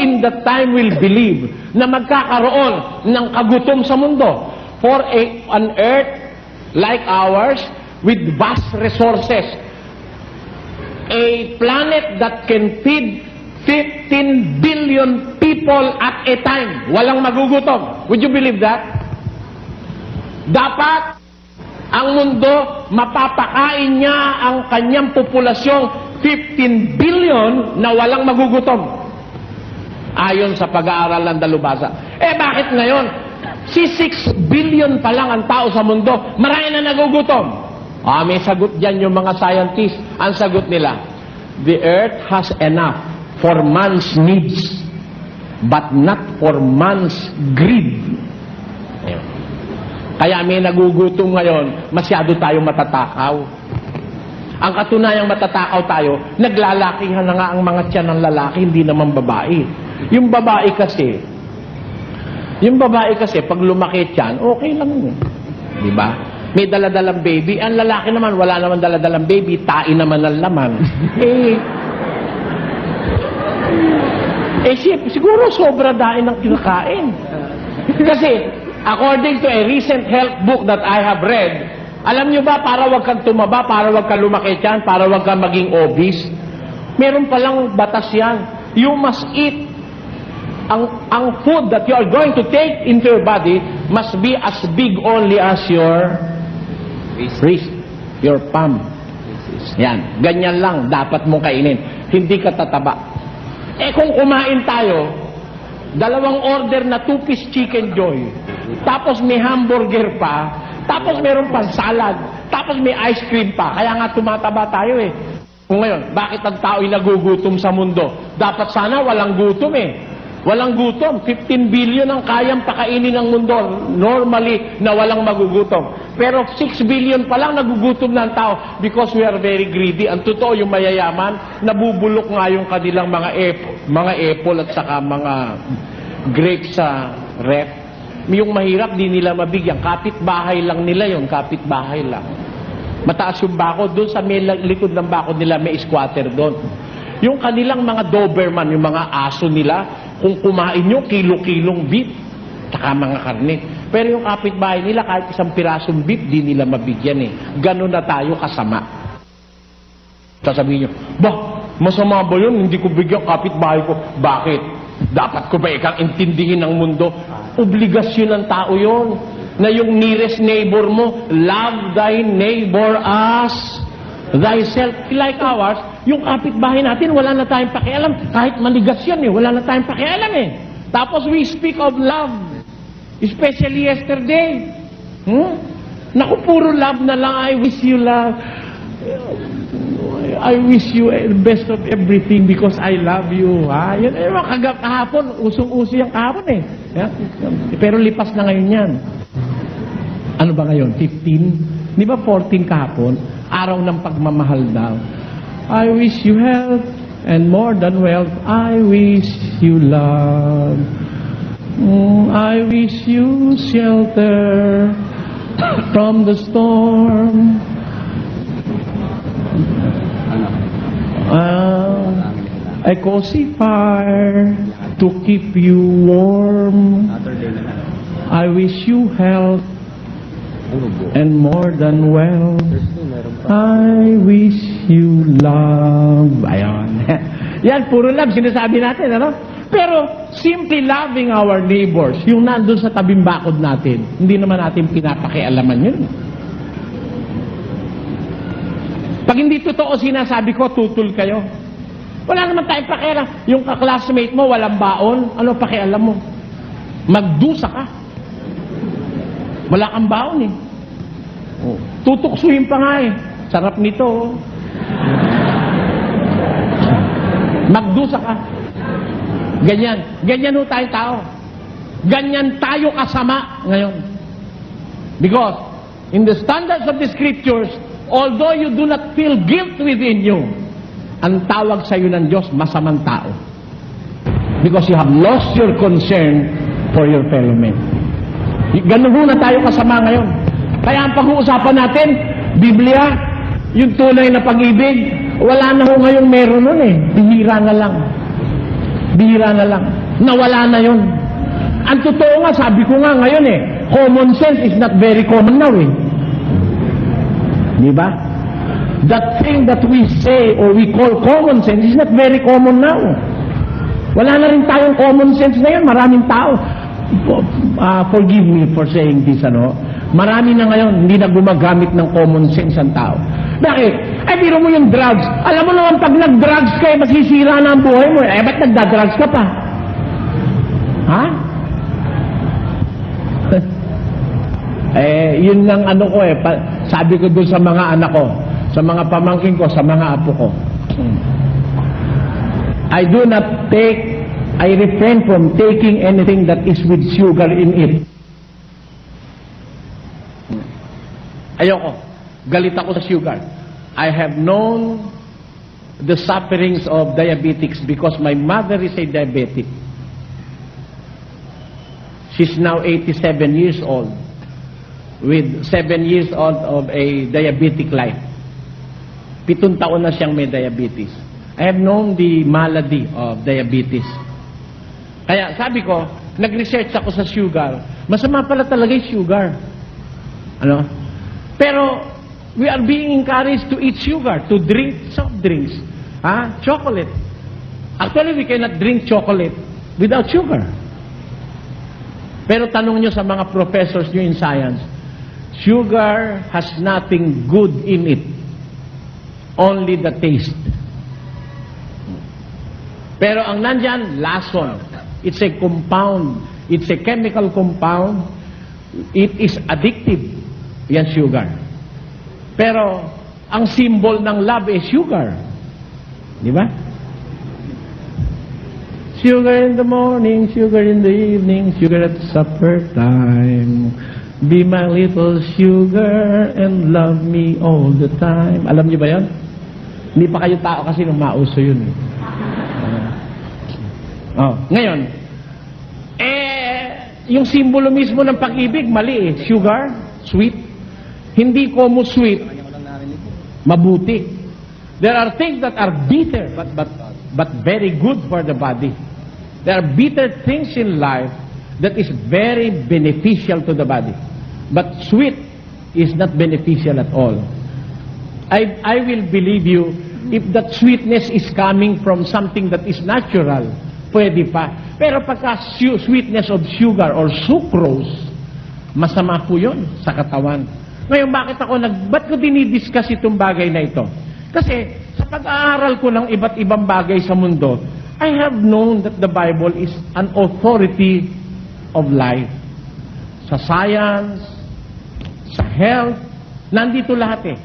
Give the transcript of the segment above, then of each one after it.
in that time will believe na magkakaroon ng kagutom sa mundo? For an earth like ours, with vast resources, a planet that can feed 15 billion people at a time, walang magugutom. Would you believe that? Dapat ang mundo, mapapakain niya ang kanyang populasyong 15 billion na walang magugutom. Ayon sa pag-aaral ng dalubhasa. Bakit ngayon? Si 6 billion pa lang ang tao sa mundo, marami na nagugutom. May sagot dyan yung mga scientists. Ang sagot nila, the earth has enough for man's needs, but not for man's greed. Ayun. Kaya may nagugutom ngayon, masyado tayong matatakaw. Ang katunayang matatakaw tayo, naglalakihan na nga ang mga tiyan ng lalaki, hindi naman babae. Yung babae kasi, pag lumaki tiyan, okay lang yun. Diba? May daladalang baby. Ang lalaki naman, wala naman daladalang baby, tain naman ang laman. Siguro sobra dain ang kinakain. Kasi, according to a recent health book that I have read, alam nyo ba, para wag kang tumaba, para wag kang lumaki tiyan, para wag kang maging obese, meron palang batas yan. You must eat. Ang food that you are going to take into your body must be as big only as your wrist, your palm. Yan, ganyan lang dapat mong kainin. Hindi ka tataba. Kung kumain tayo, 2 order na 2-piece chicken joy, tapos may hamburger pa, tapos meron pang salad, tapos may ice cream pa, kaya nga tumataba tayo eh. Kung ngayon, bakit ang tao'y nagugutom sa mundo? Dapat sana walang gutom eh. Walang gutom. 15 billion ang kayang pakainin ng mundo normally na walang magugutom. Pero 6 billion pa lang nagugutom ng tao because we are very greedy. Ang totoo, yung mayayaman, nabubulok nga yung kanilang mga apple at saka mga grapes sa rep. Yung mahirap, di nila mabigyan. Kapit-bahay lang nila yun. Kapit-bahay lang. Mataas yung bakod. Doon sa may likod ng bakod nila, may squatter doon. Yung kanilang mga Doberman, yung mga aso nila, kung kumain nyo, kilo-kilong beef, tsaka mga karne. Pero yung kapitbahay nila, kahit isang pirasong beef, di nila mabigyan eh. Ganon na tayo kasama. Sasabihin nyo, masama ba yun? Hindi ko bigyan kapitbahay ko. Bakit? Dapat ko ba ikang intindihin ng mundo? Obligasyon ng tao yun. Na yung nearest neighbor mo, love thy neighbor as thyself. Like ours, yung kapitbahay natin, wala na tayong pakialam. Kahit maligas yan eh, wala na tayong pakialam eh. Tapos we speak of love. Especially yesterday. Naku, puro love na lang. I wish you love. I wish you the best of everything because I love you. Yan, kahapon, usong-uso yung kahapon eh. Pero lipas na ngayon yan. Ano ba ngayon? 15? Di ba 14 kahapon? Araw ng pagmamahal daw. I wish you health and more than wealth. I wish you love. I wish you shelter from the storm. A cozy fire to keep you warm. I wish you health and more than wealth. I wish you love. Ayan. Yan, puro love, sinasabi natin, ano? Pero, simply loving our neighbors, yung nandun sa tabing bakod natin, hindi naman natin pinapakialaman yun. Pag hindi totoo sinasabi ko, tutul kayo. Wala naman tayong pakialam. Yung ka-classmate mo, walang baon, ano pakialam mo? Magdusa ka. Wala kang baon eh. Tutuksuhin pa nga eh. Sarap nito. Magdusa ka. Ganyan. Ganyan ho tayong tao. Ganyan tayo kasama ngayon. Because, in the standards of the scriptures, although you do not feel guilt within you, ang tawag sa iyo ng Diyos, masamang tao. Because you have lost your concern for your fellow men. Ganun ho na tayo kasama ngayon. Kaya ang pag-uusapan natin, Biblia, yung tunay na pag-ibig, wala na ho ngayong meron nun eh. Bihira na lang. Bihira na lang. Nawala na yon. Ang totoo nga, sabi ko nga ngayon common sense is not very common now Di ba? That thing that we say or we call common sense is not very common now. Wala na rin tayong common sense ngayon. Maraming tao. Forgive me for saying this, Marami na ngayon, hindi na gumagamit ng common sense ang tao. Bakit? Biro mo yung drugs. Alam mo naman, pag nag-drugs ka, masisira na ang buhay mo. Ba't nagda-drugs ka pa? Ha? Yun lang sabi ko doon sa mga anak ko, sa mga pamangkin ko, sa mga apo ko. I refrain from taking anything that is with sugar in it. Ayoko. Galit ako sa sugar. I have known the sufferings of diabetics because my mother is a diabetic. She's now 87 years old with 7 years old of a diabetic life. 7 taon na siyang may diabetes. I have known the malady of diabetes. Kaya sabi ko, nag-research ako sa sugar. Masama pala talaga yung sugar. Pero we are being encouraged to eat sugar, to drink soft drinks, chocolate. Actually, we cannot drink chocolate without sugar. Pero tanong nyo sa mga professors nyo in science, sugar has nothing good in it. Only the taste. Pero ang nandyan, lason. It's a compound. It's a chemical compound. It is addictive. Yan sugar. Pero, ang symbol ng love is sugar. Di ba? Sugar in the morning, sugar in the evening, sugar at supper time. Be my little sugar and love me all the time. Alam niyo ba yan? Hindi pa kayo tao kasi nung mauso yun. Ngayon, yung simbolo mismo ng pag-ibig, mali Sugar, sweet. Hindi como sweet, mabuti. There are things that are bitter, but very good for the body. There are bitter things in life that is very beneficial to the body. But sweet is not beneficial at all. I will believe you if that sweetness is coming from something that is natural, pwede pa. Pero pagka sweetness of sugar or sucrose, masama po yun sa katawan. Ngayon, ba't ko dinidiscuss itong bagay na ito? Kasi sa pag-aaral ko ng iba't ibang bagay sa mundo, I have known that the Bible is an authority of life. Sa science, sa health, nandito lahat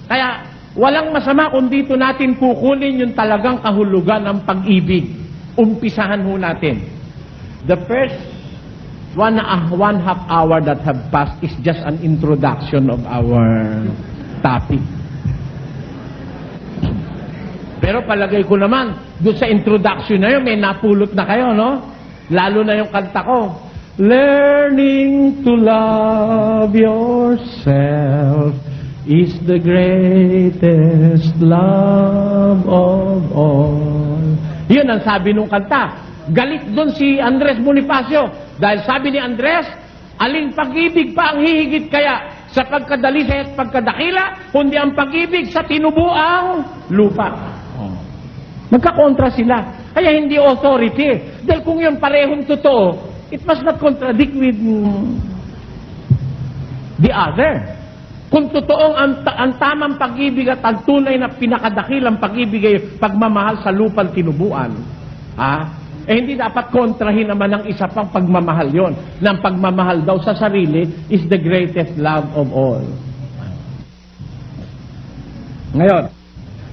Kaya, walang masama kung dito natin kukunin yung talagang kahulugan ng pag-ibig. Umpisahan ho natin. The first 1.5 hour that have passed is just an introduction of our topic. Pero palagay ko naman, doon sa introduction na yun, may napulot na kayo, Lalo na yung kanta ko. Learning to love yourself is the greatest love of all. Yun ang sabi nung kanta. Galit doon si Andres Bonifacio. Dahil sabi ni Andres, aling pag-ibig pa ang hihigit kaya sa pagkadalisay at pagkadakila, kundi ang pag-ibig sa tinubuang lupa. Magkakontra sila. Kaya hindi authority. Dahil kung yung parehong totoo, it must not contradict with the other. Kung totoong ang tamang pag-ibig at ang tunay na pinakadakilang pag-ibig ay pagmamahal sa lupang tinubuan, hindi dapat kontrahin naman ng isa pang pagmamahal yon. Nang pagmamahal daw sa sarili is the greatest love of all. Ngayon,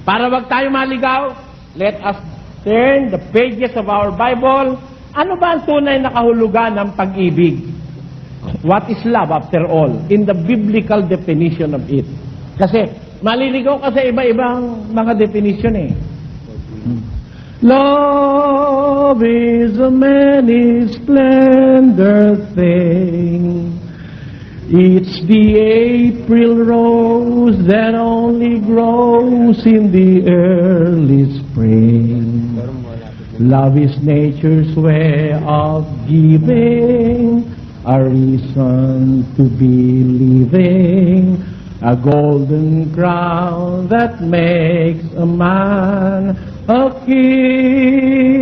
para wag tayo maligaw, let us turn the pages of our Bible. Ano ba ang tunay na kahulugan ng pag-ibig? What is love after all? In the biblical definition of it. Kasi, maliligaw ka sa iba-ibang mga definition Love is a many splendor thing. It's the April rose that only grows in the early spring. Love is nature's way of giving, a reason to be living, a golden crown that makes a man a king.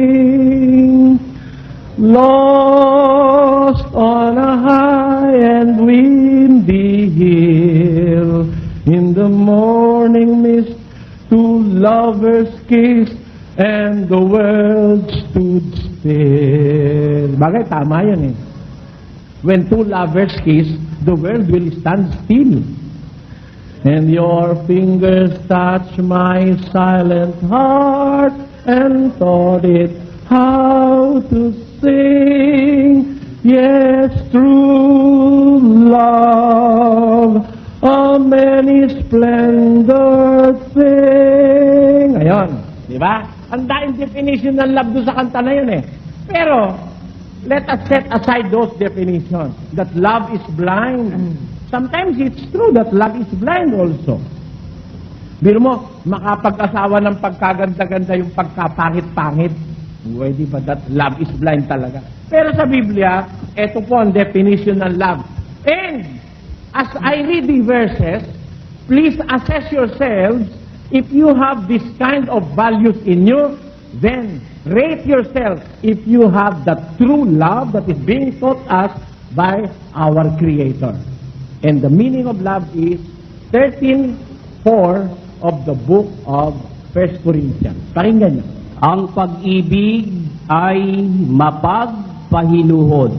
Lost on a high and windy hill, in the morning mist, two lovers kissed, and the world stood still. Bagay, tama yun eh. When two lovers kiss, the world will stand still. And your fingers touch my silent heart, and taught it how to sing. Yes, true love, a many splendor thing. Ayon, di ba? Ang daing definition ng love doon sa kanta na yun eh. Pero, let us set aside those definitions. That love is blind. Sometimes it's true that love is blind also. Biro mo, makapag-asawa ng pagkaganda-ganda yung pagkapangit-pangit. Pwede ba that love is blind talaga? Pero sa Biblia, ito po ang definition ng love. And, as I read the verses, please assess yourselves. If you have this kind of values in you, then rate yourself if you have the true love that is being taught us by our Creator. And the meaning of love is 13:4 of the book of 1 Corinthians. Pakinggan niyo. Ang pag-ibig ay mapagpahinuhod.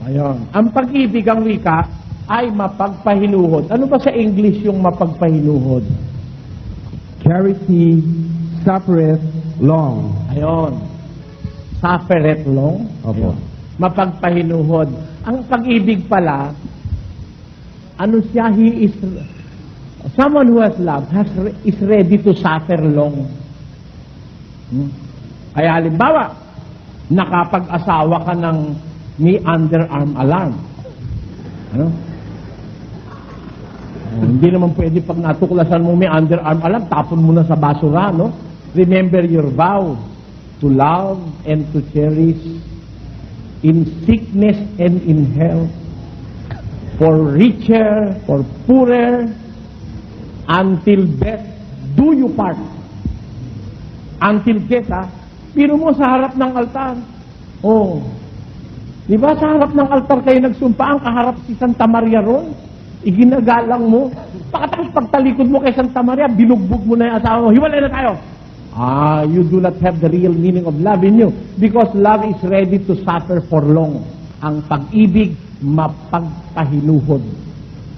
Ayun. Ang pag-ibig, ang wika, ay mapagpahinuhod. Ano ba sa English yung mapagpahinuhod? Charity suffereth long. Ayun. Suffereth long. Opo. Ayun. Mapagpahinuhod. Ang pag-ibig pala, ano siya, someone who has love is ready to suffer long. Kaya halimbawa, nakapag-asawa ka ng may underarm alarm. Ano? Hindi naman pwede pag natuklasan mo may underarm alarm, tapon mo na sa basura, no? Remember your vow to love and to cherish in sickness and in health, for richer, for poorer, until death do you part. Until death, ha? Pero mo sa harap ng altar. Oh. Di ba sa harap ng altar kayo nagsumpaan, kaharap si Santa Maria ron? Iginagalang mo. Pagkatapos pagtalikod mo kay Santa Maria, binugbog mo na yung asawa mo. Hiwalay na tayo. You do not have the real meaning of love in you. Because love is ready to suffer for long. Ang pag-ibig, mapagpahinuhod.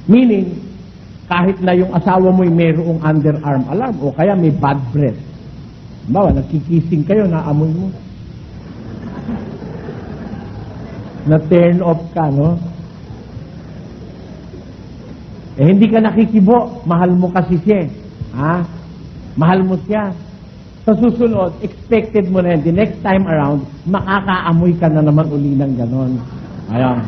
Meaning, kahit na yung asawa mo'y mayroong underarm alarm o kaya may bad breath. Bawa, nagkikising kayo, naamoy mo. Na-turn off ka, no? Eh, hindi ka nakikibo. Mahal mo kasi siya. Ha? Mahal mo siya. Sa susunod, expected mo na yun. The next time around, makakaamoy ka na naman uli ng ganon. Ayan.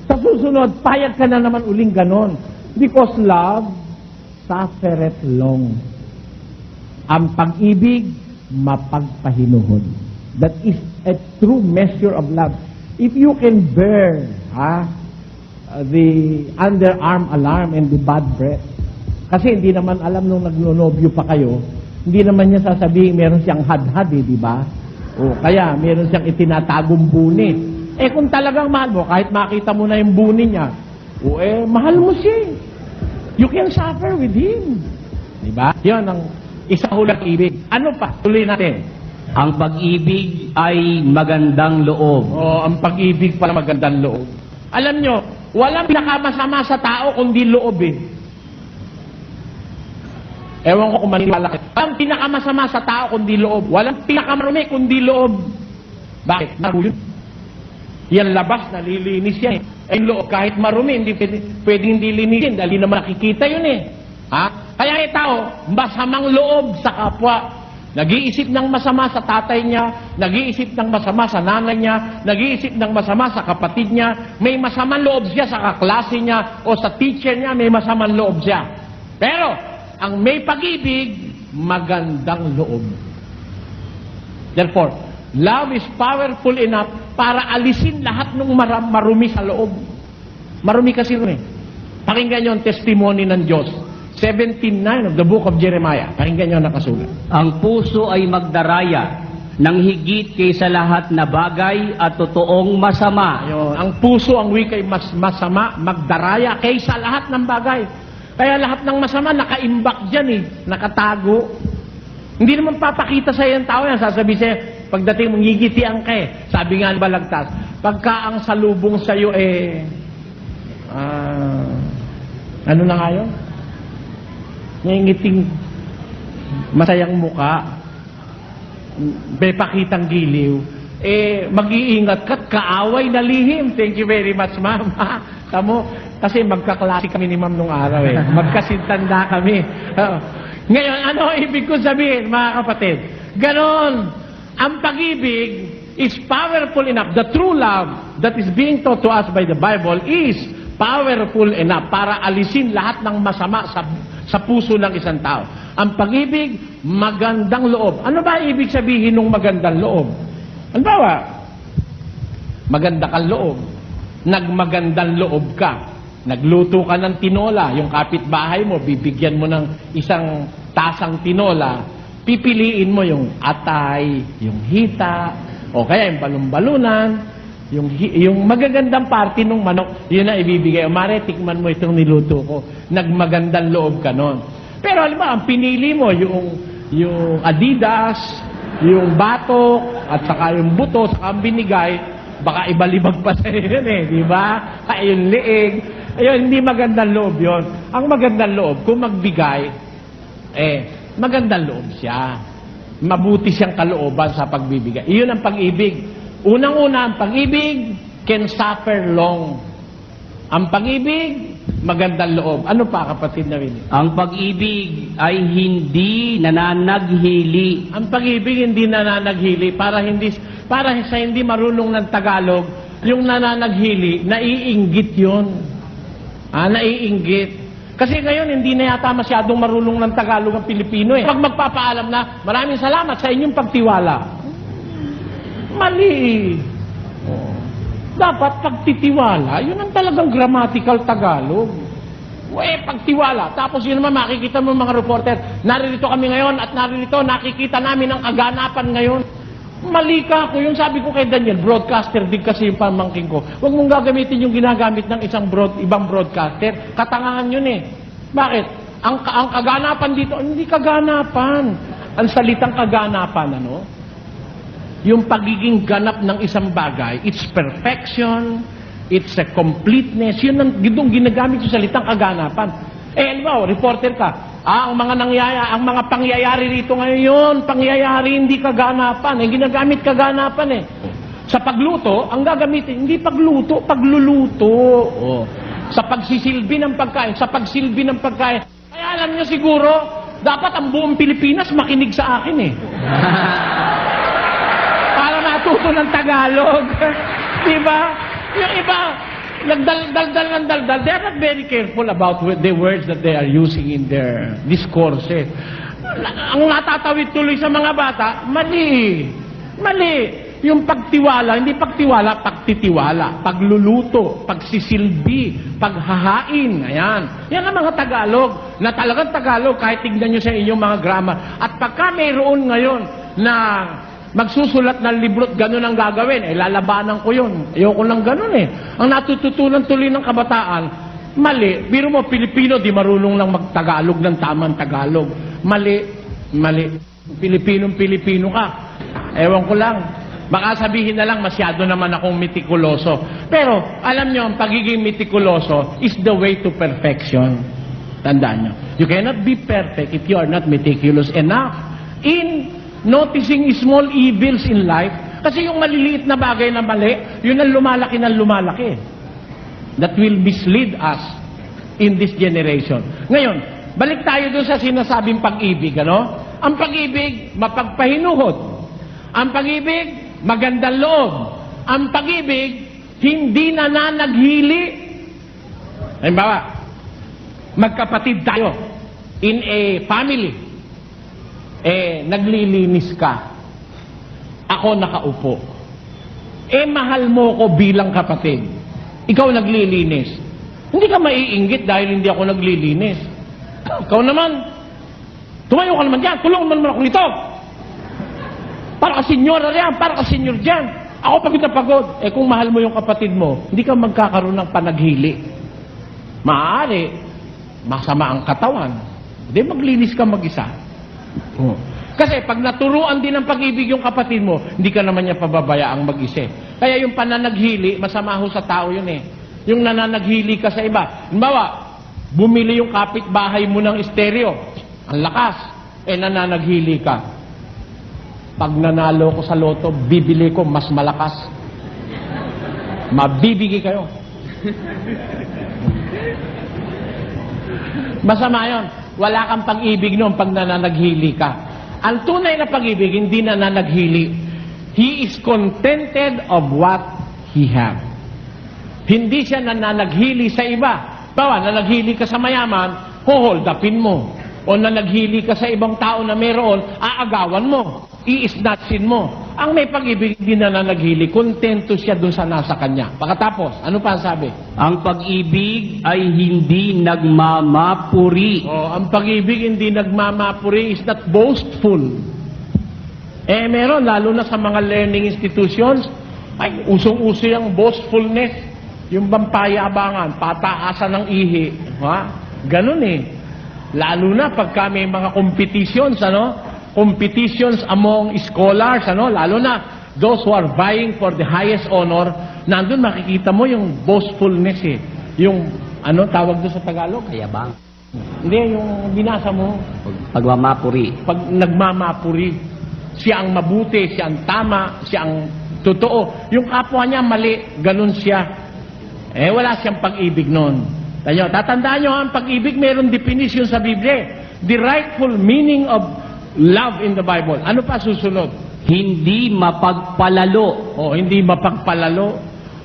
Sa susunod, payag ka na naman uling ganon. Because love suffereth long. Ang pag-ibig, mapagpahinuhod. That is a true measure of love. If you can bear the underarm alarm and the bad breath, kasi hindi naman alam nung nagnonobyo pa kayo, hindi naman niya sasabihin meron siyang hadhad di ba? O kaya meron siyang itinatagong buni. Eh kung talagang mahal mo, kahit makita mo na yung buni niya, mahal mo siya. You can suffer with him. Di ba? Yan ang isang hulang ibig. Ano pa? Tuloy natin. Ang pag-ibig ay magandang loob. Ang pag-ibig pala magandang loob. Alam nyo, walang pinakamasama sa tao kundi loob eh. Ewan ko kung maniwala kayo. Walang pinakamasama sa tao kundi loob. Walang pinakamarumi kundi loob. Bakit? Marumi. Yan labas, nalilinis yan eh. Yung loob, kahit marumi, hindi pwedeng dilinisin dahil naman nakikita yun eh. Kaya yung tao, masamang loob sa kapwa. Nag-iisip ng masama sa tatay niya, nag-iisip ng masama sa nanay niya, nag-iisip ng masama sa kapatid niya, may masamang loob siya sa kaklase niya o sa teacher niya, may masamang loob siya. Pero, ang may pag-ibig, magandang loob. Therefore, Love is powerful enough para alisin lahat ng marumi sa loob. Marumi kasi rin eh. Pakinggan nyo ang testimony ng Diyos. 17:9 of the book of Jeremiah. Pakinggan nyo ang nakasulat. Ang puso ay magdaraya ng higit kaysa lahat na bagay at totoong masama. Ayun. Ang puso, ang wika'y mas masama, magdaraya kaysa lahat ng bagay. Kaya lahat ng masama, nakaimbak dyan eh. Nakatago. Hindi naman papakita sa yung tao yan. Sasabi sa'yo, pagdating mong ngigitian ka eh. Sabi nga ng balagtas, pagka ang salubong sa'yo ano na nga yun? Ngingiting masayang muka, may pakitang giliw, mag-iingat ka't kaaway na lihim. Thank you very much, ma'am. Tamo, kasi magkaklase kami ni ma'am nung araw eh. Magkasintanda kami. Ngayon, ano ibig ko sabihin, mga kapatid? Ganon, ang pag-ibig is powerful enough. The true love that is being taught to us by the Bible is powerful enough para alisin lahat ng masama sa puso ng isang tao. Ang pag-ibig, magandang loob. Ano ba ibig sabihin ng magandang loob? Halimbawa, maganda kang loob. Nagmagandang loob ka. Nagluto ka ng tinola. Yung kapitbahay mo, bibigyan mo ng isang tasang tinola. Pipiliin mo yung atay, yung hita, o kaya yung balon-balunan, yung magagandang parte ng manok, yun na ibibigay. O mare, tikman mo itong niluto ko. Nagmagandang loob ka nun. Pero alam mo, ang pinili mo, yung Adidas, yung batok, at saka yung buto, saka ang binigay, baka ibalibag pa sa yun eh, di ba? Kaya yung liig. Ayun, hindi magandang loob yun. Ang magandang loob, kung magbigay, magandang loob siya. Mabuti siyang kalooban sa pagbibigay. Iyon ang pag-ibig. Unang-una, ang pag-ibig can suffer long. Ang pag-ibig, magandang loob. Ano pa, kapatid na Willie? Ang pag-ibig ay hindi nananaghili. Ang pag-ibig hindi nananaghili para sa hindi marunong ng Tagalog, yung nananaghili, naiinggit yun. Naiinggit. Kasi ngayon, hindi na yata masyadong marunong ng Tagalog ang Pilipino eh. Pag magpapaalam na, maraming salamat sa inyong pagtiwala. Mali. Dapat pagtitiwala, yun ang talagang grammatical Tagalog. Pagtiwala. Tapos yun naman, makikita mo mga reporter, naririto kami ngayon at naririto, nakikita namin ang kaganapan ngayon. Mali ka ako. Yung sabi ko kay Daniel, broadcaster din kasi yung pamangking ko. Huwag mong gagamitin yung ginagamit ng ibang broadcaster. Katangahan yun eh. Bakit? Ang kaganapan dito, hindi kaganapan. Ang salitang kaganapan, yung pagiging ganap ng isang bagay, it's perfection, it's a completeness, yun ang ginagamit yung salitang kaganapan. Alam reporter ka, ang mga pangyayari rito ngayon, pangyayari hindi kaganapan, ginagamit kaganapan Sa pagluto, ang gagamitin, hindi pagluto, pagluluto. Sa pagsisilbi ng pagkain, sa pagsilbi ng pagkain. Kaya alam nyo siguro, dapat ang buong Pilipinas makinig sa akin para matuto ng Tagalog. Diba? Yung iba, nagdaldal ng daldal. They are not very careful about the words that they are using in their discourses. Ang natatawid tuloy sa mga bata, mali. Mali. Yung pagtiwala, hindi pagtiwala, pagtitiwala. Pagluluto, pagsisilbi, paghahain. Ayan. Yan ang mga Tagalog. Na talagang Tagalog, kahit tignan nyo sa inyong mga grammar. At pagka mayroon ngayon na magsusulat ng libro at gano'n ang gagawin, lalabanan ko yun. Ayoko lang gano'n Ang natututunan tuloy ng kabataan, mali. Biro mo, Pilipino, di marunong lang mag-Tagalog ng tamang Tagalog. Mali. Mali. Pilipinong-Pilipino ka. Ewan ko lang. Baka sabihin na lang, masyado naman akong mitikuloso. Pero, alam nyo, ang pagiging mitikuloso is the way to perfection. Tandaan nyo. You cannot be perfect if you are not meticulous enough in noticing small evils in life. Kasi yung maliliit na bagay na mali, yun ang lumalaki ng lumalaki. That will mislead us in this generation. Ngayon, balik tayo dun sa sinasabing pag-ibig, Ang pag-ibig, mapagpahinuhod. Ang pag-ibig, magandang loob. Ang pag-ibig, hindi nananaghili. Halimbawa, magkapatid tayo in a family. Naglilinis ka. Ako ako nakaupo. Mahal mo ko bilang kapatid. Ikaw naglilinis. Hindi ka maiinggit dahil hindi ako naglilinis. Ikaw naman, tumayo ka naman dyan, tulungan mo naman ako nito. Para ka senyora yan, para ka senyor dyan. Ako pagod na pagod. Kung mahal mo yung kapatid mo, hindi ka magkakaroon ng panaghili. Maaari, masama ang katawan. Hindi, maglinis ka mag-isa. Kasi pag naturuan din ng pag-ibig yung kapatid mo, hindi ka naman niya pababayaang mag-isa. Kaya yung pananaghili, masama ho sa tao yun eh. Yung nananaghili ka sa iba. Halimbawa, bumili yung kapitbahay mo ng stereo. Ang lakas. Nananaghili ka. Pag nanalo ko sa loto, bibili ko mas malakas. Mabibigay kayo. Masama yun. Wala kang pag-ibig noon pag nananaghili ka. Ang tunay na pag-ibig, hindi nananaghili. He is contented of what he have. Hindi siya nananaghili sa iba. Bawa, nanaghili ka sa mayaman, hold upin mo. O nanaghili ka sa ibang tao na meron, aagawan mo. I-snatchin mo. Ang may pag-ibig, hindi nananaghili. Kontento siya dun sa nasa kanya. Pagkatapos, ano pa ang sabi? Ang pag-ibig ay hindi nagmamapuri. Ang pag-ibig hindi nagmamapuri is not boastful. Meron, lalo na sa mga learning institutions, ay usong-uso yung boastfulness. Yung bampayabangan, pataasan ng ihi. Ganun eh. Lalo na pagka may mga competitions, competitions among scholars, lalo na those who are vying for the highest honor, nandun makikita mo yung boastfulness eh. Yung, tawag doon sa Tagalog? Kayabang. Hindi, yung binasa mo. Pagmamapuri. Pag nagmamapuri. Siya ang mabuti, siya ang tama, siya ang totoo. Yung kapwa niya mali, ganun siya. Wala siyang pag-ibig noon. Tatandaan nyo, ang pag-ibig mayroong definition sa Biblia. The rightful meaning of love in the Bible. Ano pa susunod? Hindi mapagpalalo. Hindi mapagpalalo.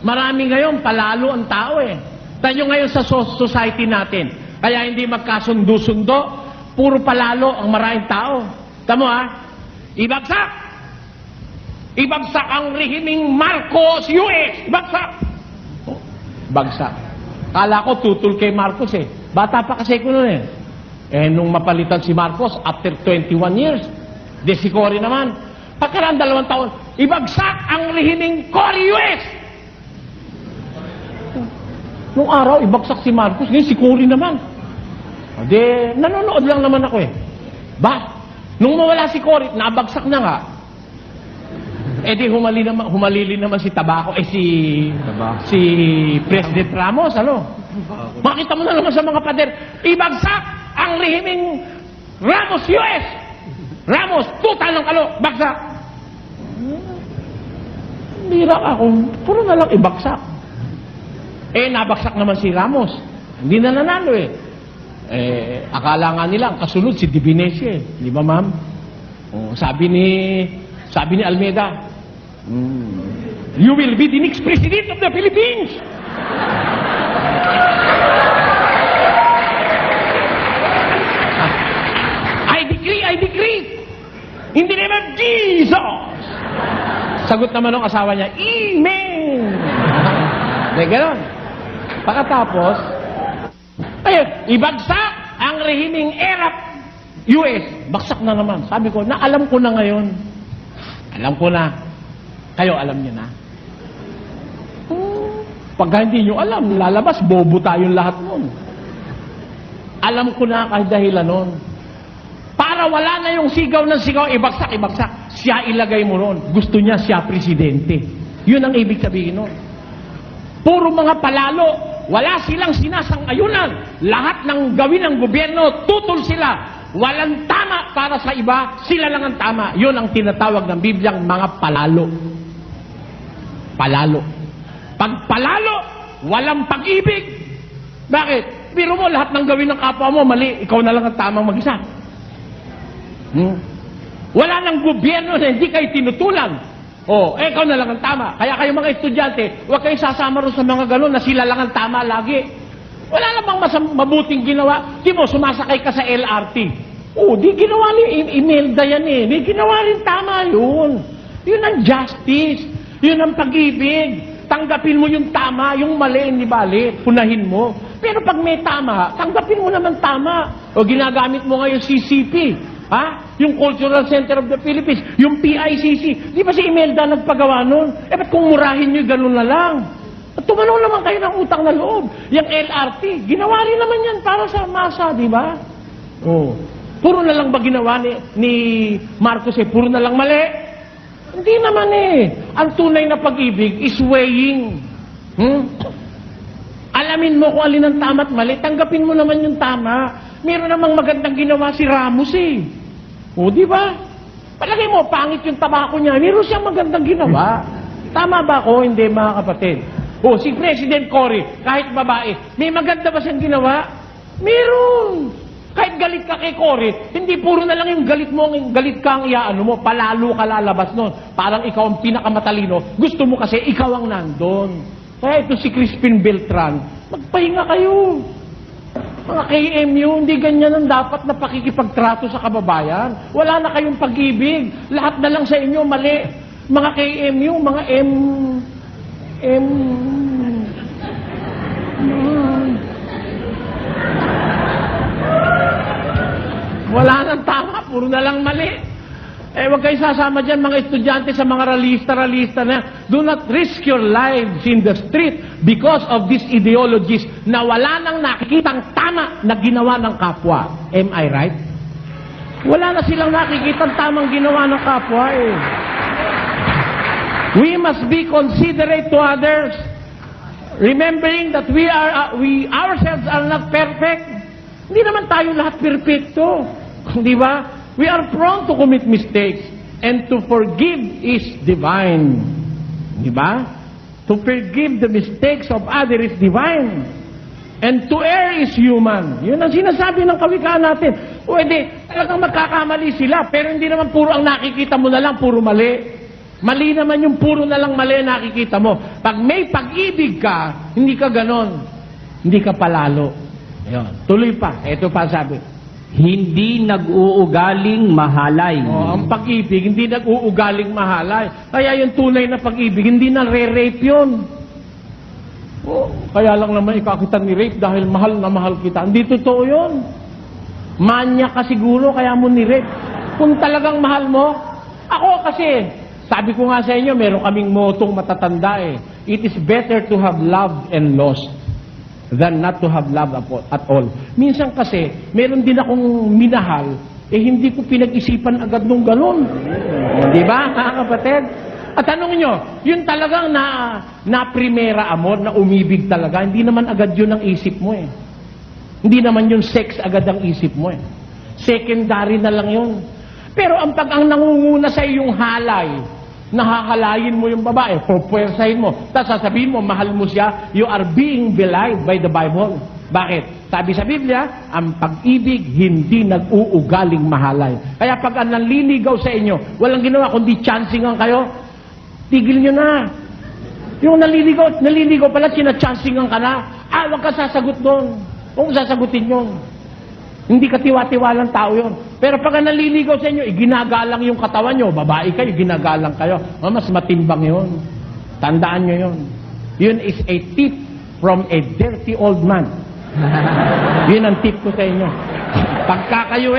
Marami ngayon, palalo ang tao eh. Tayo ngayon sa society natin. Kaya hindi magkasundo-sundo, puro palalo ang maraming tao. Tamo ibagsak! Ibagsak ang rehimeng Marcos US! Ibagsak! Bagsak. Kala ko tutol kay Marcos eh. Bata pa kasi ko noon eh. Nung mapalitan si Marcos, after 21 years, si Cory naman. Pagkaraan 2 taon, ibagsak ang rehimeng Cory US! Nung araw, ibagsak si Marcos, ngayon si Cory naman. Nanonood lang naman ako eh. Nung mawala si Cory, nabagsak na nga. Humalili naman si Tabaco, si President Ramos, Makita mo na naman sa mga pader, ibagsak ang rehimeng Ramos US! Ramos, tutal ng kalo, bagsak! Bira ako, puro na lang ibagsak. Nabagsak naman si Ramos. Hindi na nanalo eh. Akala nga nila, ang kasunod si Divinesia eh. Di ba, ma'am? Sabi ni Almeida, you will be the next president of the Philippines. I decree, in the name of Jesus. Sagot naman ng asawa niya, Amen. Gano'n. Pagkatapos, ibagsak ang rehimeng Arab US. Baksak na naman. Sabi ko, alam ko na ngayon. Alam ko na. Kayo alam niyo na. Pagka hindi niyo alam, lalabas, bobo tayong lahat nun. Alam ko na kahit dahilan nun. Para wala na yung sigaw ng sigaw, ibagsak. Siya ilagay mo nun. Gusto niya siya presidente. Yun ang ibig sabihin nun. Puro mga palalo. Wala silang sinasang-ayunan. Lahat ng gawin ng gobyerno, tutol sila. Walang tama para sa iba, sila lang ang tama. Yun ang tinatawag ng Bibliang mga palalo. Palalo. Pag palalo, walang pag-ibig. Bakit? Biro mo, lahat ng gawin ng kapwa mo, mali. Ikaw na lang ang tamang mag-isa. Wala ng gobyerno na hindi kayo tinutulan. Ikaw na lang ang tama. Kaya kayo mga estudyante, huwag kayo sasama rin sa mga gano'n na sila lang ang tama lagi. Wala namang mabuting ginawa. Di mo, sumasakay ka sa LRT. Di ginawa ni Imelda yan eh. Di ginawa rin tama yun. Yun ang justice. Yun ang pag-ibig. Tanggapin mo yung tama, yung mali, hindi bali. Punahin mo. Pero pag may tama, tanggapin mo naman tama. O ginagamit mo ngayon CCP. Ha? Yung Cultural Center of the Philippines. Yung PICC. Di ba si Imelda nagpagawa nun? Ba't kung murahin nyo, ganun na lang? At tumanong naman kayo ng utang na loob. Yung LRT, ginawa rin naman yan para sa masa, di ba? Oh. Puro na lang ba ginawa ni Marcos puro na lang mali? Hindi naman Ang tunay na pag-ibig is weighing. Alamin mo kung alin ang tama at mali. Tanggapin mo naman yung tama. Meron namang magandang ginawa si Ramos O, di ba? Palagay mo, pangit yung tabako niya. Meron siyang magandang ginawa. Tama ba ako? Hindi, mga kapatid. O, si President Cory, kahit babae, may maganda ba siyang ginawa? Meron. Kahit galit ka kay Cory, hindi puro na lang yung galit mo, galit ka ang iaano mo, palalo ka lalabas nun. Parang ikaw ang pinakamatalino. Gusto mo kasi ikaw ang nandun. Kaya ito si Crispin Beltran, magpahinga kayo. Mga KMU, hindi ganyan ang dapat na pakikipagtrato sa kababayan. Wala na kayong pag-ibig. Lahat na lang sa inyo, mali. Mga KMU, mga wala nang tama, puro na lang mali. Huwag kayo sasama dyan, mga estudyante, sa mga ralista na. Do not risk your lives in the street because of these ideologies na wala nang nakikitang tama na ginawa ng kapwa. Am I right? Wala na silang nakikitang tamang ginawa ng kapwa We must be considerate to others, remembering that we ourselves are not perfect. Hindi naman tayo lahat perfecto. Di ba? We are prone to commit mistakes, and to forgive is divine. Di ba? To forgive the mistakes of others is divine. And to err is human. Yun ang sinasabi ng kawikaan natin. Pwede, talagang magkakamali sila, pero hindi naman puro ang nakikita mo na lang, puro mali. Mali naman yung puro na lang mali nakikita mo. Pag may pag-ibig ka, hindi ka ganon. Hindi ka palalo. Yun. Tuloy pa. Ito pa sabi. Hindi nag-uugaling mahalay. Ang pag-ibig, hindi nag-uugaling mahalay. Kaya yung tunay na pag-ibig, hindi na re-rape yun. Kaya lang naman ikaw kita ni-rape dahil mahal na mahal kita. Hindi totoo yun. Manya ka siguro, kaya mo ni-rape. Kung talagang mahal mo, ako kasi, sabi ko nga sa inyo, meron kaming motong matatanda It is better to have loved and lost than not to have love at all. Minsan kasi, meron din akong minahal, hindi ko pinag-isipan agad nung ganun. Di ba, mga kapatid? At tanong nyo, yun talagang na primera amor, na umibig talaga, hindi naman agad yun ang isip mo Hindi naman yun sex agad ang isip mo Secondary na lang yun. Pero ang nangunguna sa iyong halay, nahahalayin mo yung babae, pupwersahin mo, tapos sasabihin mo, mahal mo siya, you are being belied by the Bible. Bakit? Sabi sa Biblia, ang pag-ibig hindi nag-uugaling mahalay. Kaya pag ang nanliligaw sa inyo, walang ginawa kundi chancingan kayo, tigil nyo na. Yung naliligaw pala, sinachancingan ka na, wag ka sasagot doon. Huwag sasagutin yun. Hindi ka tiwa-tiwalang tao yun. Pero pag naliligaw sa inyo, ginagalang yung katawan nyo, babae kayo, ginagalang kayo. Mas matimbang yun. Tandaan nyo yun. Yun is a tip from a dirty old man. Yun ang tip ko sa inyo. Pagka kayo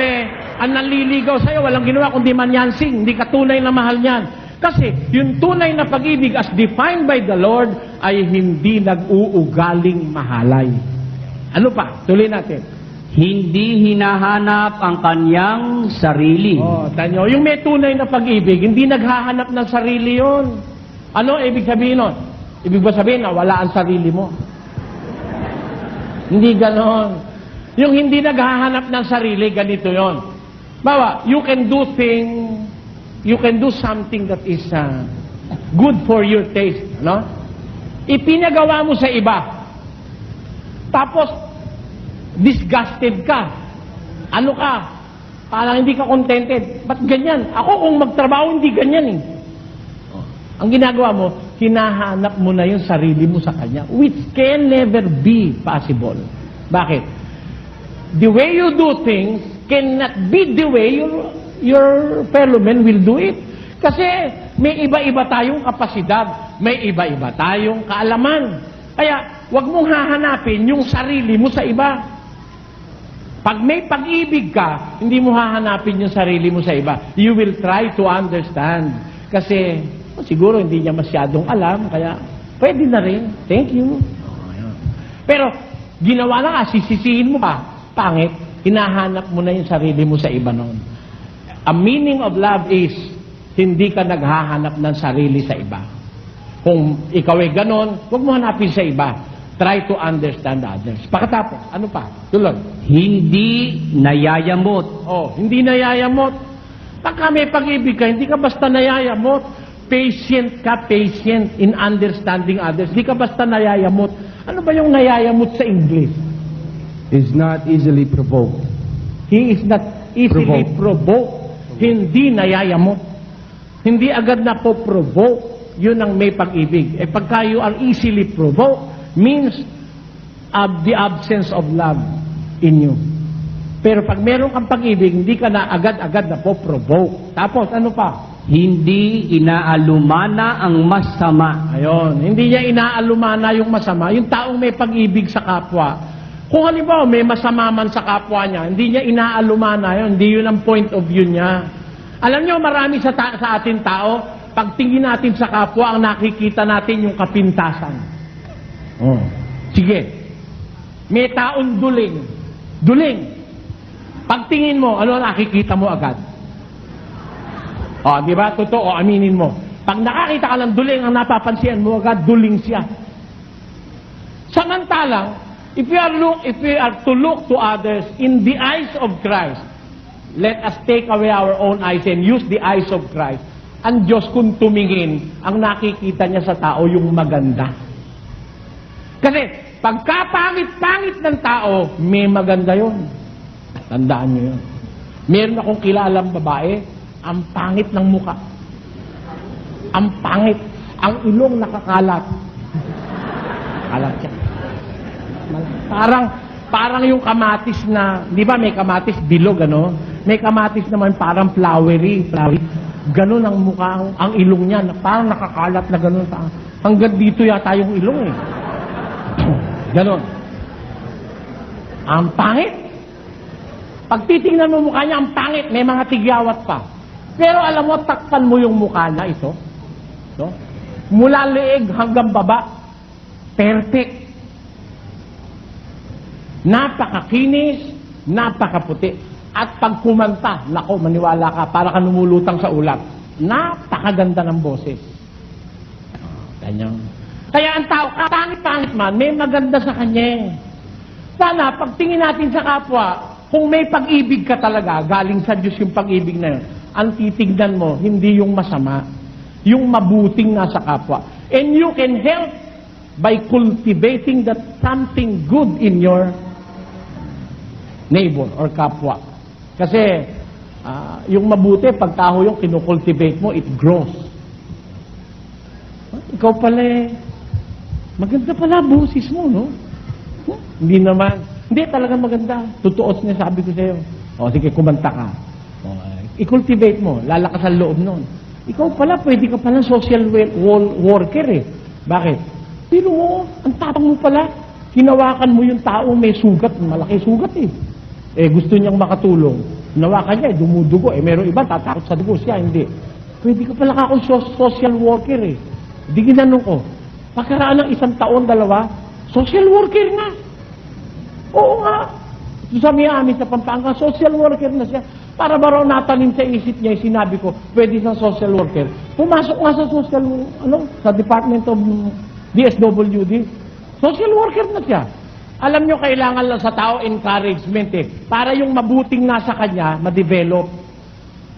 ang naliligaw sa iyo, walang ginawa kundi manyansing, hindi ka tunay na mahal niyan. Kasi yung tunay na pag-ibig as defined by the Lord ay hindi nag-uugaling mahalay. Ano pa? Tuloy natin. Hindi hinahanap ang kanyang sarili. Tanyo, yung may tunay na pag-ibig, hindi naghahanap ng sarili yon. Ano ibig sabihin nun? Ibig ba sabihin na wala ang sarili mo? Hindi ganon. Yung hindi naghahanap ng sarili, ganito yon. Bawa, you can do something that is good for your taste. No? Ipinagawa mo sa iba. Tapos, disgusted ka. Ano ka? Parang hindi ka contented. Ba't ganyan? Ako kung magtrabaho, hindi ganyan Ang ginagawa mo, hinahanap mo na yung sarili mo sa kanya, which can never be possible. Bakit? The way you do things cannot be the way your fellow men will do it. Kasi may iba-iba tayong kapasidad, may iba-iba tayong kaalaman. Kaya, huwag mong hahanapin yung sarili mo sa iba. Pag may pag-ibig ka, hindi mo hahanapin yung sarili mo sa iba. You will try to understand. Kasi, siguro hindi niya masyadong alam, kaya pwede na rin. Thank you. Pero, ginawa na ka, sisisihin mo ka, pangit, hinahanap mo na yung sarili mo sa iba noon. A meaning of love is, hindi ka naghahanap ng sarili sa iba. Kung ikaw ay ganon, huwag mo hanapin sa iba. Try to understand others. Pagkatapos, ano pa? Tulad. Hindi nayayamot. Oh, hindi nayayamot. Pagka may pag-ibig ka, hindi ka basta nayayamot. Patient ka, patient in understanding others. Hindi ka basta nayayamot. Ano ba yung nayayamot sa English? Is not easily provoked. He is not easily provoked. Hindi nayayamot. Hindi agad na po-provoke. Yun ang may pag-ibig. Pagka you are easily provoked, means the absence of love in you. Pero pag meron kang pag-ibig, hindi ka na agad-agad na po-provoke. Tapos, ano pa? Hindi inaalumana ang masama. Ayun, hindi niya inaalumana yung masama. Yung taong may pag-ibig sa kapwa, kung halimbawa may masama man sa kapwa niya, hindi niya inaalumana yun. Hindi yun ang point of view niya. Alam niyo, marami sa ating tao, pagtingin natin sa kapwa, ang nakikita natin yung kapintasan. Oh. Sige. May taong duling. Duling. Pagtingin mo, ano nakikita mo agad? O, di ba? Totoo, aminin mo. Pag nakakita ka ng duling, ang napapansin mo agad, duling siya. Samantalang, if we are to look to others in the eyes of Christ, let us take away our own eyes and use the eyes of Christ. Ang Diyos kung tumingin, ang nakikita niya sa tao yung maganda. Kasi, pagkapangit-pangit ng tao, may maganda yun. Tandaan niyo yun. Meron akong kilalang babae, ang pangit ng muka. Ang pangit. Ang ilong nakakalat. Kalat siya. Parang yung kamatis na, di ba may kamatis bilog, ano? May kamatis naman parang flowery. Ganon ang mukha, ang ilong niya, parang nakakalat na ganon. Hanggang dito yata yung ilong eh. Ganon. Ang pangit. Pag titingnan mo mukha niya, ang pangit, may mga tigyawat pa. Pero alam mo, takpan mo yung mukha niya, ito. No? Mula leeg hanggang baba, perfect. Napakakinis, napakaputi. At pag kumanta, nako, maniwala ka, para ka numulutang sa ulat. Napakaganda ng boses. Ganyan. Kaya ang tao, pangit-pangit man, may maganda sa kanya. Sana, pagtingin natin sa kapwa, kung may pag-ibig ka talaga, galing sa Diyos yung pag-ibig na yun, ang titignan mo, hindi yung masama, yung mabuting nasa kapwa. And you can help by cultivating that something good in your neighbor or kapwa. Kasi, yung mabuti, pagkaho yung kinukultivate mo, it grows. Ikaw pala maganda pala boses mo, no? Hindi naman. Hindi, talagang maganda. Totoo sinasabi ko sa'yo. O, sige, kumanta ka. O, i-cultivate mo, lalakas ang loob nun. Ikaw pala, pwede ka pala social worker eh. Bakit? Pero, ang tapang mo pala, hinawakan mo yung tao may sugat, malaki sugat eh. Gusto niyang makatulong. Hinawakan niya, dumudugo. Meron iba, tatakot sa dugo siya, hindi. Pwede ka pala akong social worker eh. Di ginanong ko. Pagkaraan ng 1 taon, 2, social worker na. Oo nga. Sa Miami, sa Pampanga, social worker na siya. Para ba raw natanim sa isip niya, sinabi ko, pwede siyang social worker. Pumasok nga sa sa Department of DSWD. Social worker na siya. Alam nyo, kailangan lang sa tao encouragement eh. Para yung mabuting nasa kanya, ma-develop.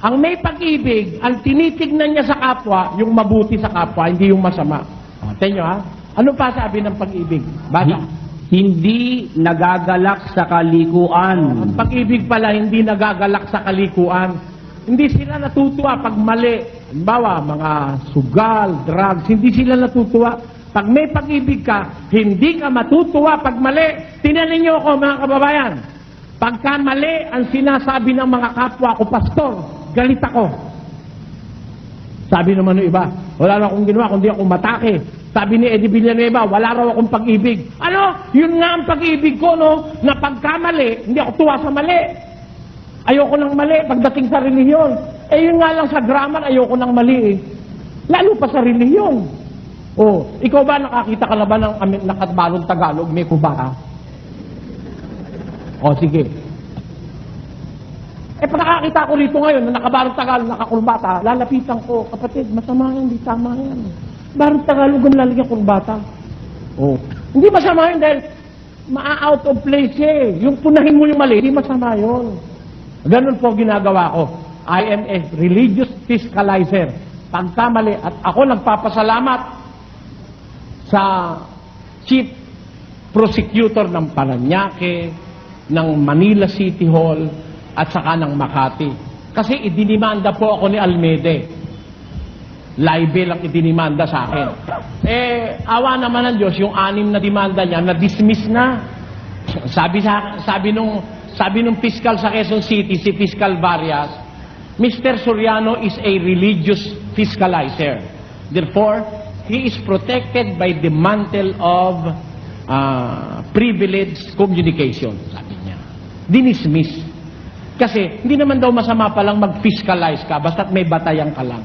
Ang may pag-ibig, ang tinitignan niya sa kapwa, yung mabuti sa kapwa, hindi yung masama. Tingnan nyo ha? Ano pa sabi ng pag-ibig? Bata? Hindi nagagalak sa kalikuan. Ang pag-ibig pala, hindi nagagalak sa kalikuan. Hindi sila natutuwa pag mali. Halimbawa, mga sugal, drugs, hindi sila natutuwa. Pag may pag-ibig ka, hindi ka matutuwa pag mali. Tinanin niyo ako, mga kababayan. Pagka mali ang sinasabi ng mga kapwa ko, pastor, galit ako. Sabi naman ng iba, wala na akong ginawa kundi akong matake. Sabi ni Eddie Villanueva, wala raw akong pag-ibig. Ano? Yun nga ang pag-ibig ko, no? Na pagkamali, hindi ako tuwa sa mali. Ayoko ng mali pagdating sa relihiyon. Yun nga lang sa grammar, ayoko ng mali eh. Lalo pa sa relihiyon. Ikaw ba nakakita ka na ba ng nakatbalong Tagalog? May kuba? Sige. Pag nakakita ko rito ngayon na nakabarong Tagalog, nakakurbata, lalapitan ko, kapatid, masama yan, hindi tama yan. Barong Tagalog ang lalagyan kurbata. Hindi masama yun dahil ma-out of place eh. Yung punahin mo yung mali, hindi masama yun. Ganun po ginagawa ko. I am a religious fiscalizer. Pagkamali, at ako nagpapasalamat sa Chief Prosecutor ng Parañaque, ng Manila City Hall, at saka ng Makati. Kasi idinimanda po ako ni Almede. Libel ang idinimanda sa akin. Awa naman ng Diyos, yung 6 na demanda niya, na-dismiss na. Sabi nung fiscal sa Quezon City, si Fiscal Varias, Mr. Soriano is a religious fiscalizer. Therefore, he is protected by the mantle of privileged communication, sabi niya. Dinismiss. Kasi hindi naman daw masama palang mag-fiscalize ka, basta't may batayan ka lang.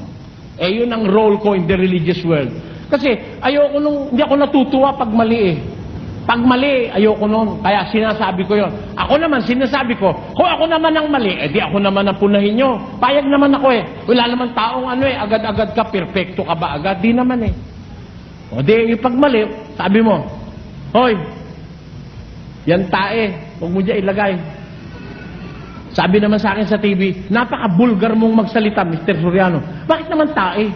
Yun ang role ko in the religious world. Kasi hindi ako natutuwa pag mali eh. Pag mali, ayoko nun. Kaya sinasabi ko yon. Ako naman, sinasabi ko, kung ako naman ang mali, di ako naman ang punahin nyo. Payag naman ako eh. Wala naman taong agad-agad ka, perfecto ka ba agad? Di naman eh. Yung pag mali, sabi mo, hoy, yan tae, huwag mo dyan ilagay. Sabi naman sa akin sa TV, napaka-bulgar mong magsalita, Mr. Soriano. Bakit naman tae?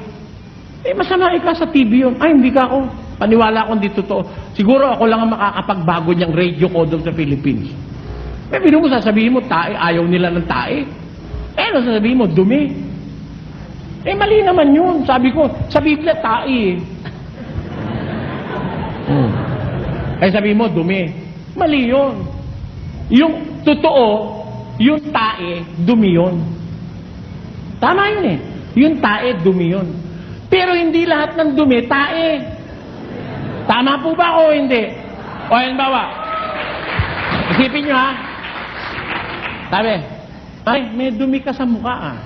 Masama ka sa TV yun. Hindi ka ako. Paniwala akong di totoo. Siguro ako lang ang makakapagbago niyang radio code sa Philippines. Bino mo sasabihin mo, tae, ayaw nila ng tae. Ano sasabihin mo, dumi. Mali naman yun. Sabi ko, sa Biblia, tae. Sabihin mo, dumi. Mali yun. Yung totoo, yung tae, dumi yun. Tama yun eh. Yung tae, dumi yun. Pero hindi lahat ng dumi, tae. Tama po ba o hindi? Halimbawa, isipin nyo ha. Sabi, may dumi ka sa mukha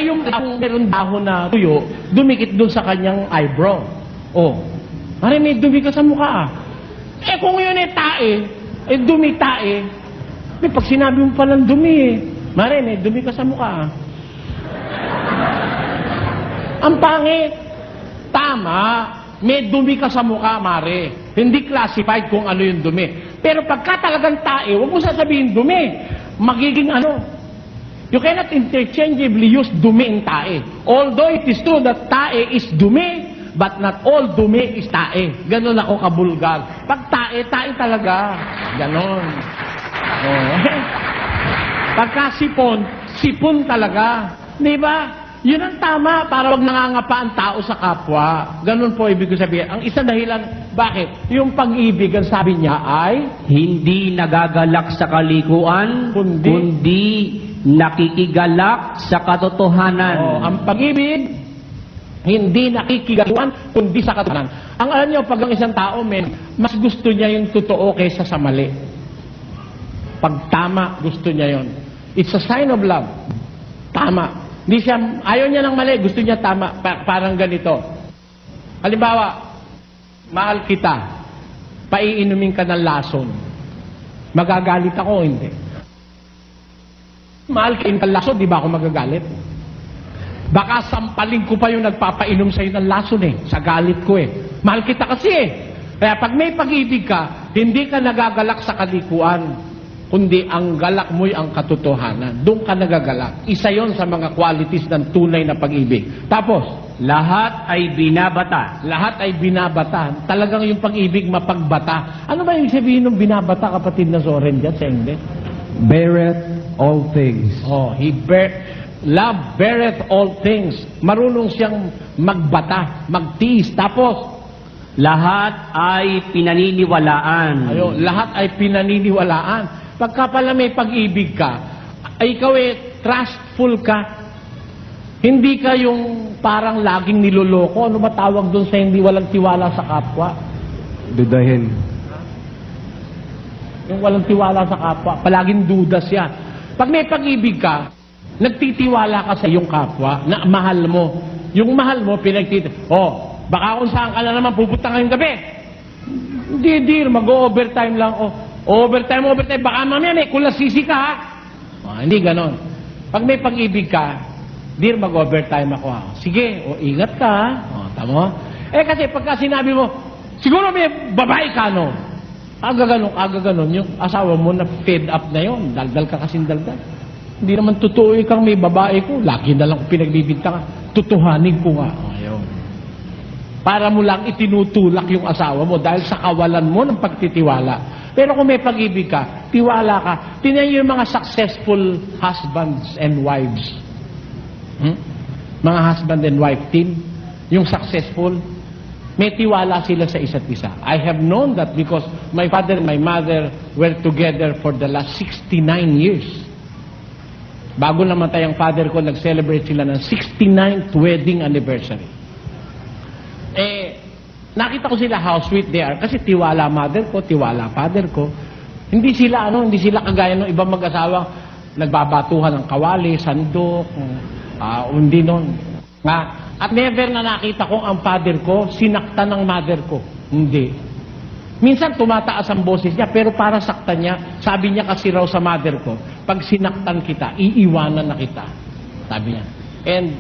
yung meron dahon na tuyo, dumikit dun sa kanyang eyebrow. May dumi ka sa mukha kung yun tae, dumi tae, pag sinabi mo palang dumi may dumi ka sa mukha Ang pangit. Tama, may dumi ka sa mukha, Mare. Hindi classified kung ano yung dumi. Pero pagka talagang tae, huwag mo sasabihin dumi. Magiging ano. You cannot interchangeably use dumi and tae. Although it is true that tae is dumi, but not all dumi is tae. Ganon ako kabulgar. Pag tae, tae talaga. Ganon. Pagka sipon, sipon talaga. Di ba? Yun ang tama para wag nangangapa ang tao sa kapwa. Ganun po ibig ko sabihin. Ang isang dahilan, bakit? Yung pag-ibig, ang sabi niya ay hindi nagagalak sa kalikuan, kundi nakikigalak sa katotohanan. Ang pag-ibig, hindi nakikigaluan, kundi sa katotohanan. Ang alam niyo, pag ang isang tao, mas gusto niya yung totoo kaysa sa mali. Pag tama, gusto niya yon. It's a sign of love. Tama. Hindi siya, ayaw niya ng mali, gusto niya tama, parang ganito. Halimbawa, mahal kita, paiinumin ka ng lason. Magagalit ako, hindi. Mahal ka ng lason, di ba ako magagalit? Baka sampalin ko pa yung nagpapainom sa'yo ng lason sa galit ko Mahal kita kasi Kaya pag may pag-ibig ka, hindi ka nagagalak sa kalikuan, kundi ang galak mo'y ang katotohanan. Doon ka nagagalak. Isa yon sa mga qualities ng tunay na pag-ibig. Tapos, lahat ay binabata. Lahat ay binabata. Talagang yung pag-ibig mapagbata. Ano ba yung sabihin ng binabata, kapatid na Soren dyan sa English? Beareth all things. Love beareth all things. Marunong siyang magbata, magtiis. Tapos, lahat ay pinaniniwalaan. Lahat ay pinaniniwalaan. Pagka pala may pag-ibig ka, ay ikaw trustful ka, Hindi ka yung parang laging niloloko. Ano ba tawag doon sa hindi walang tiwala sa kapwa? Dudahin. Yung walang tiwala sa kapwa. Palaging duda siya. Pag may pag-ibig ka, nagtitiwala ka sa iyong kapwa na mahal mo. Yung mahal mo, baka kung saan ka na naman pupunta ngayong gabi. Hindi, dear, mag-overtime lang. Overtime, baka mamaya may kulasisi ka, ha? Hindi ganon. Pag may pag-ibig ka, dear, mag-overtime ako, ha? Sige, ingat ka, ha? Tama? Kasi pagka sinabi mo, siguro may babae ka, no? Aga ganon, yung asawa mo na fed up na yon, daldal ka kasing daldal. Hindi naman totoo kang may babae ko, lagi na lang pinagbibintangan. Tutuhanin ko nga. Ayaw. Para mo lang itinutulak yung asawa mo dahil sa kawalan mo ng pagtitiwala. Pero kung may pag-ibig ka, tiwala ka. Tingnan niyo yung mga successful husbands and wives. Mga husband and wife team, yung successful, may tiwala sila sa isa't isa. I have known that because my father and my mother were together for the last 69 years. Bago namatay ang father ko, nag-celebrate sila ng 69th wedding anniversary. Nakita ko sila how sweet they are kasi tiwala mother ko, tiwala father ko. Hindi sila kagaya ng ibang mag-asawa nagbabatuhan ng kawali, sandok, hindi nun. At never na nakita ko ang father ko sinaktan ng mother ko. Hindi. Minsan tumataas ang boses niya pero para saktan niya, sabi niya kasi raw sa mother ko, pag sinaktan kita, iiwanan na kita. Sabi niya. And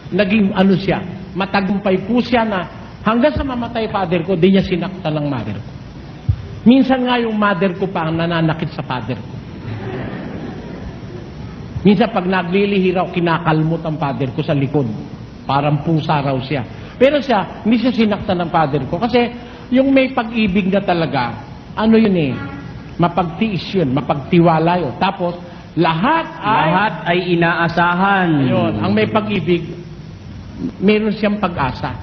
naging siya, matagumpay po siya na hanggang sa mamatay father ko, di niya sinaktan ng mother ko. Minsan nga yung mother ko pa ang nananakit sa father ko. Minsan pag naglilihi raw, kinakalmot ang father ko sa likod. Parang pusa raw siya. Pero siya, hindi siya sinaktan ng father ko. Kasi yung may pag-ibig na talaga, mapagtiis yun, mapagtiwala yun. Tapos, lahat ay inaasahan. Ayun, ang may pag-ibig, meron siyang pag-asa.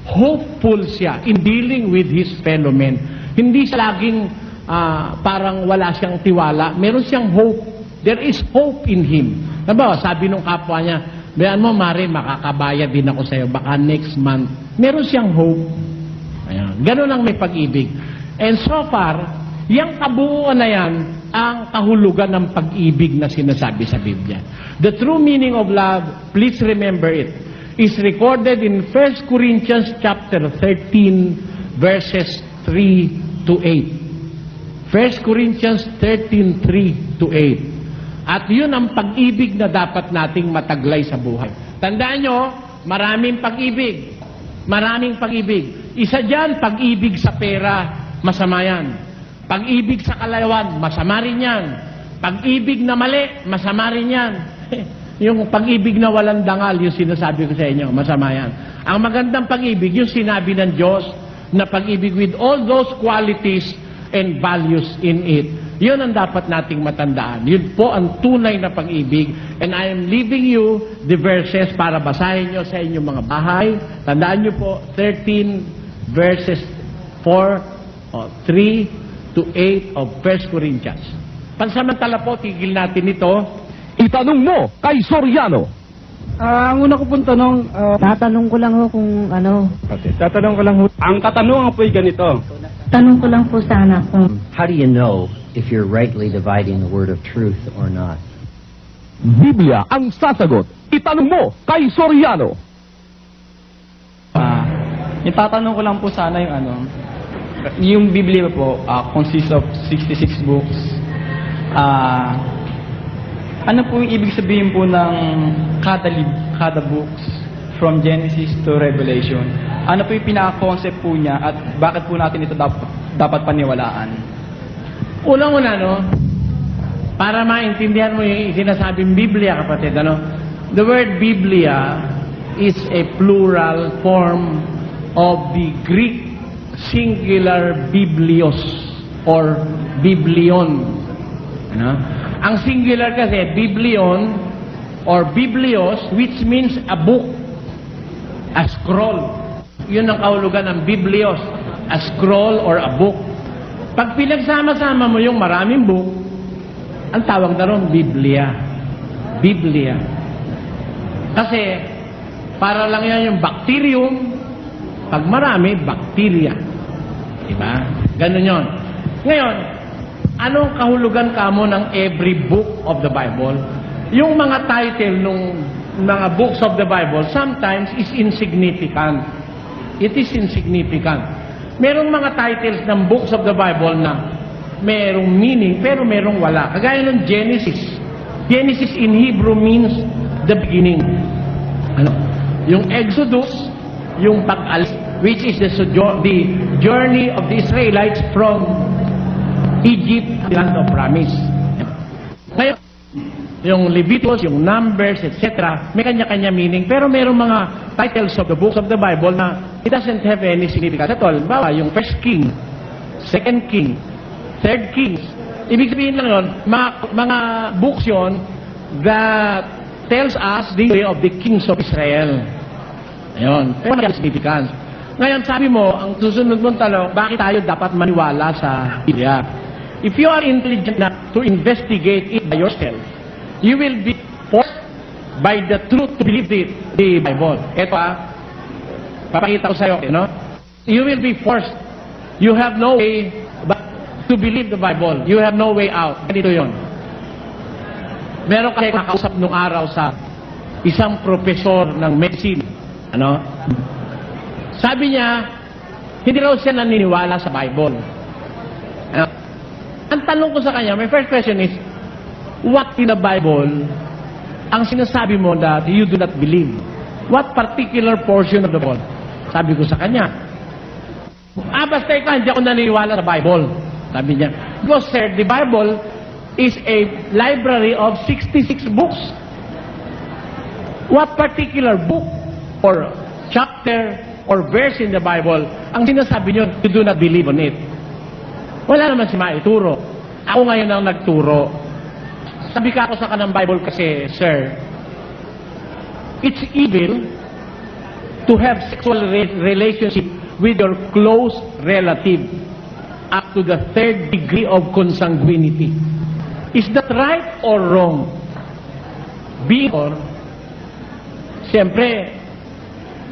Hopeful siya in dealing with his fellow men. Hindi siya laging parang wala siyang tiwala. Meron siyang hope. There is hope in him. Sabi nung kapwa niya, bayan mo, Mare, makakabayad din ako sa'yo. Baka next month. Meron siyang hope. Ayan. Ganun ang may pag-ibig. And so far, yung kabuuan na yan, ang kahulugan ng pag-ibig na sinasabi sa Biblia. The true meaning of love, please remember it, is recorded in 1 Corinthians chapter 13, verses 3 to 8. 1 Corinthians 13, 3 to 8. At yun ang pag-ibig na dapat nating mataglay sa buhay. Tandaan nyo, maraming pag-ibig. Maraming pag-ibig. Isa dyan, pag-ibig sa pera, masama yan. Pag-ibig sa kalawan, masama rin yan. Pag-ibig na mali, masama rin yan. Yung pag-ibig na walang dangal, yung sinasabi ko sa inyo, masama yan. Ang magandang pag-ibig, yung sinabi ng Diyos, na pag-ibig with all those qualities and values in it. Yun ang dapat nating matandaan. Yun po ang tunay na pag-ibig. And I am leaving you the verses para basahin nyo sa inyong mga bahay. Tandaan nyo po, 13 verses 3 to 8 of 1 Corinthians. Pansamantala po, tigil natin ito. Itanong mo kay Soriano. Ang una ko pong tanong, Tatanong ko lang ho kung ano. tatanong ko lang ho. Ang katanungan po ay ganito. Tanong ko lang po sana kung How do you know if you're rightly dividing the word of truth or not? Biblia ang sasagot. Itanong mo kay Soriano. Itatanong ko lang po sana yung Biblia po consists of 66 books. Ano po yung ibig sabihin po ng kada books from Genesis to Revelation? Ano po yung pinaka-concept po niya at bakit po natin ito dapat paniwalaan? Unang-una, para maintindihan mo yung sinasabing Biblia, kapatid, the word Biblia is a plural form of the Greek singular Biblios or Biblion. Ang singular kasi, Biblion or Biblios, which means a book, a scroll. Yun ang kahulugan ng Biblios, a scroll or a book. Pag pinagsama-sama mo yung maraming book, ang tawag na ron, Biblia. Biblia. Kasi, para lang yan yung bacterium, pag marami, bacteria. Diba? Ganun yon. Ngayon, anong kahulugan kamo ng every book of the Bible? Yung mga title ng mga books of the Bible sometimes is insignificant. It is insignificant. Merong mga titles ng books of the Bible na merong meaning pero merong wala. Kagaya ng Genesis. Genesis in Hebrew means the beginning. Ano? Yung Exodus, yung pag-alis, which is the journey of the Israelites from Egypt, the land of promise. Ngayon, yung Leviticus, yung Numbers, etc., may kanya-kanya meaning, pero merong mga titles of the books of the Bible na it doesn't have any significance at all. Bawa, yung First King, Second King, Third Kings. Ibig sabihin lang yun, mga books yun that tells us the way of the kings of Israel. Ayun. Pero wala significance. Ngayon, sabi mo, ang susunod mong tanong, bakit tayo dapat maniwala sa Biblia? If you are intelligent enough to investigate it by yourself, you will be forced by the truth to believe the Bible. Ito papakita ko sa'yo, no? You will be forced. You have no way but to believe the Bible. You have no way out. Ganito yun. Meron kasi nakausap nung araw sa isang profesor ng medicine. Ano? Sabi niya, hindi raw siya naniniwala sa Bible. Ang tanong ko sa kanya, my first question is, what in the Bible ang sinasabi mo that you do not believe? What particular portion of the Bible? Sabi ko sa kanya, basta ikaw, hindi ako naniniwala sa Bible. Sabi niya, because sir, the Bible is a library of 66 books. What particular book or chapter or verse in the Bible ang sinasabi niyo, you do not believe on it? Wala naman si maituro. Ako ngayon ang nagturo. Sabi ka ako sa kanang Bible kasi, sir, it's evil to have sexual relationship with your close relative up to the third degree of consanguinity. Is that right or wrong? B or, siyempre,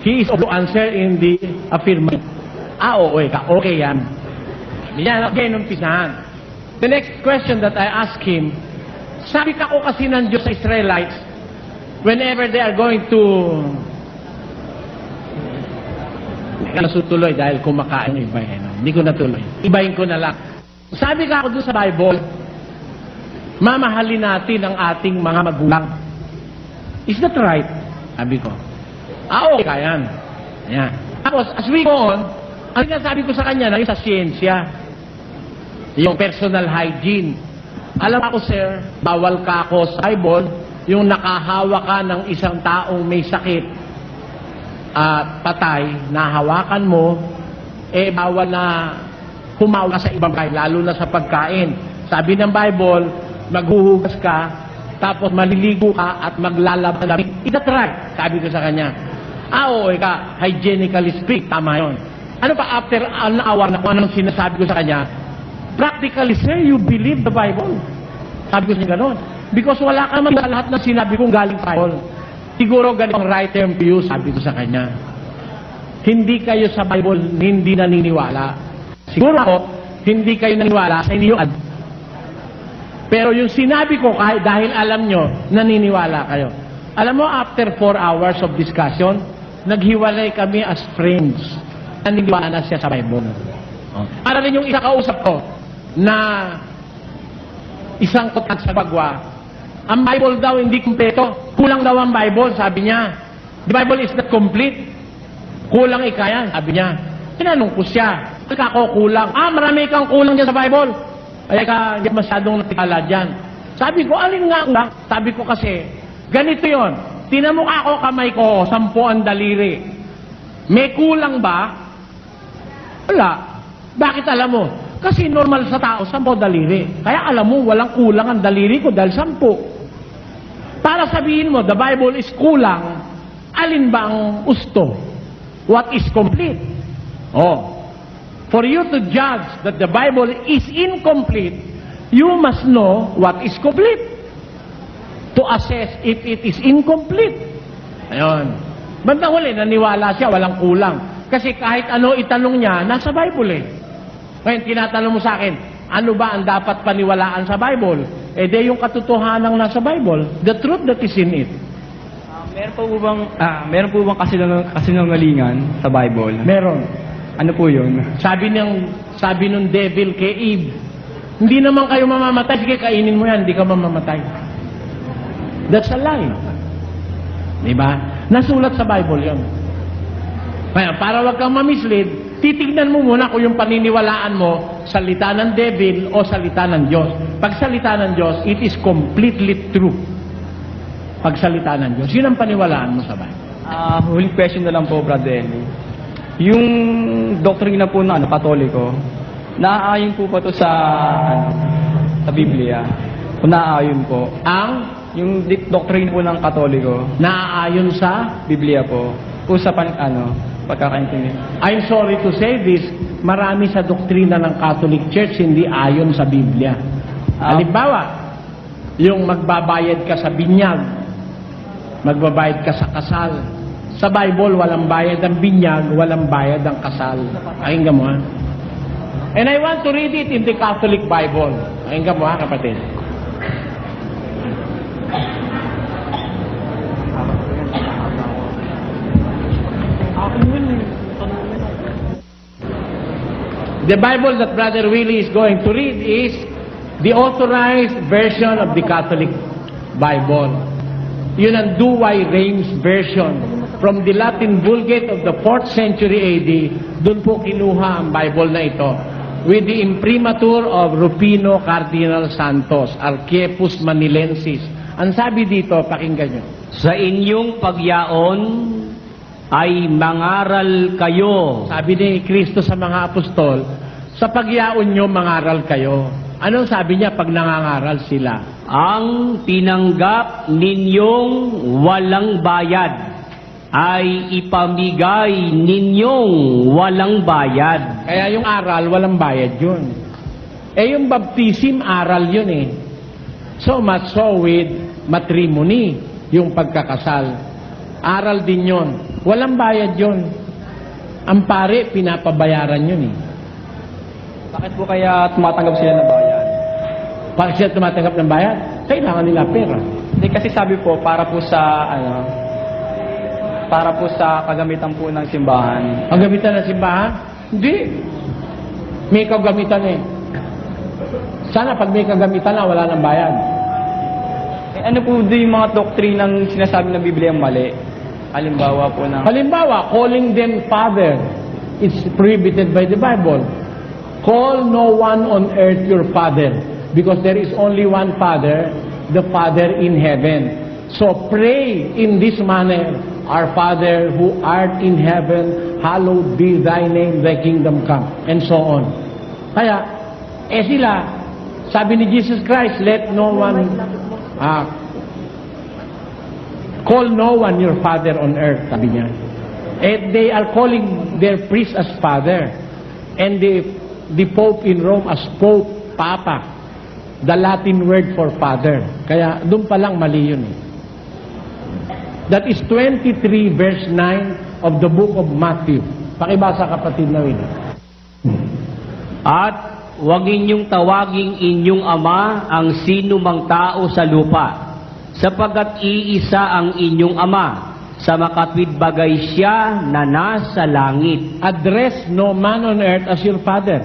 he is to answer in the affirmative. Okay yan. Yan, okay, numpisahan. The next question that I ask him, sabi ka ko kasi ng Diyos sa Israelites, whenever they are going to, hindi ka nasutuloy dahil kumakain ng iba. Hindi ko natuloy. Ibahin ko na lang. Sabi ka ako doon sa Bible, mamahalin natin ang ating mga magulang. Is that right? Sabi ko. Okay ka yan. Yan. Tapos, as we go on, ang sinasabi ko sa kanya na yung sa siyensya, yung personal hygiene. Alam ako, sir, bawal ka ako sa Bible, yung nakahawa ka ng isang taong may sakit at patay, nahawakan mo, bawal na humawa sa ibang bagay, lalo na sa pagkain. Sabi ng Bible, maghuhugas ka, tapos maliligo ka at maglalaba ng damit. Is that right? Sabi ko sa kanya. Okay ka, hygienically speak, tama yun. Ano pa, after an hour na kung anong sinasabi ko sa kanya, practically, sir, you believe the Bible. Sabi ko sa niya gano'n. Because wala ka man sa lahat ng sinabi kong galing Bible. Siguro ganito ang right term to you, sabi ko sa kanya. Hindi kayo sa Bible hindi naniniwala. Siguro ako, hindi kayo naniniwala sa inyong ad. Pero yung sinabi ko, dahil alam nyo, naniniwala kayo. Alam mo, after 4 hours of discussion, naghiwalay kami as friends. Naniniwala na siya sa Bible. Para rin yung isa kausap ko, na isang kotak sa bagwa, ang Bible daw hindi kumpleto. Kulang daw ang Bible, sabi niya. The Bible is not complete. Kulang ikayan, sabi niya. Tinanong ko siya, ako kulang. Marami kang kulang dyan sa Bible. Ay ka, hindi masyadong natikala dyan. Sabi ko, alin nga kulang? Sabi ko kasi, ganito yon. Tinamok ako kamay ko, 10 ang daliri. May kulang ba? Wala. Bakit alam mo? Kasi normal sa tao, 10 daliri. Kaya alam mo, walang kulang ang daliri ko dahil 10. Para sabihin mo, the Bible is kulang, alin ba ang gusto? What is complete? For you to judge that the Bible is incomplete, you must know what is complete. To assess if it is incomplete. Ayun. Bandang huli, naniwala siya, walang kulang. Kasi kahit ano itanong niya, nasa Bible eh. Ngayon, tinatanong mo sa akin, ano ba ang dapat paniwalaan sa Bible? Eh, di yung katotohanan nasa Bible, the truth that is in it. Meron po bang kasinungalingan sa Bible? Meron. Ano po yun? Sabi nung devil kay Eve, hindi naman kayo mamamatay, sige kainin mo yan, hindi ka mamamatay. That's a lie. Diba? Nasulat sa Bible yun. Kaya para wag kang mamislead, titignan mo muna kung yung paniniwalaan mo, salita ng devil o salita ng Diyos. Pag salita ng Diyos, it is completely true. Pag salita ng Diyos, yun ang paniwalaan mo sa Bible. Huling question na lang po, Brother Eli. Yung doktrina po na Katoliko, naaayon po pa to sa Biblia? Kung naaayon po. Yung doktrina po ng Katoliko, Naaayon sa Biblia po, kung sa pagkakaintindi. I'm sorry to say this, marami sa doktrina ng Catholic Church hindi ayon sa Biblia. Halimbawa, yung magbabayad ka sa binyag, magbabayad ka sa kasal. Sa Bible, walang bayad ang binyag, walang bayad ang kasal. Pakinggan mo ha. And I want to read it in the Catholic Bible. Pakinggan mo ha, kapatid. The Bible that Brother Willie is going to read is the authorized version of the Catholic Bible. Yun ang Douay-Rheims version. From the Latin Vulgate of the 4th century AD, doon po kinuha ang Bible na ito. With the imprimatur of Rufino Cardinal Santos, Archiepus Manilensis. Ang sabi dito, pakinggan nyo. Sa inyong pagyaon ay mangaral kayo. Sabi ni Kristo sa mga apostol, sa pagyaon nyo, mangaral kayo. Anong sabi niya pag nangangaral sila? Ang tinanggap ninyong walang bayad ay ipamigay ninyong walang bayad. Kaya yung aral, walang bayad yun. Eh yung baptism, aral yun eh. So much so with matrimony, yung pagkakasal. Aral din yun. Walang bayad yun. Ang pare, pinapabayaran yun eh. Bakit po kaya tumatanggap sila ng bayad? Pag sila tumatanggap ng bayad, kailangan nila pera. Hindi kasi sabi po, para po sa kagamitan po ng simbahan. Ang gamitan ng simbahan? Hindi. May kagamitan eh. Sana pag may kagamitan na, wala nang bayad. Eh, ano po yung mga doktrinang sinasabi ng Biblia mali? Halimbawa po ng... Halimbawa, calling them father. It's prohibited by the Bible. Call no one on earth your father. Because there is only one Father, the Father in heaven. So pray in this manner, Our Father who art in heaven, hallowed be thy name, thy kingdom come. And so on. Kaya, sila, sabi ni Jesus Christ, let no one, call no one your father on earth, sabi niya. They are calling their priest as father. And the Pope in Rome as Pope, Papa. The Latin word for father. Kaya, doon pa lang mali yun eh. That is 23 verse 9 of the book of Matthew. Pakibasa kapatid na Willie. At huwag inyong tawaging inyong ama ang sino mang tao sa lupa, sapagkat iisa ang inyong ama, sa makatwid bagay siya na nasa langit. Address no man on earth as your father.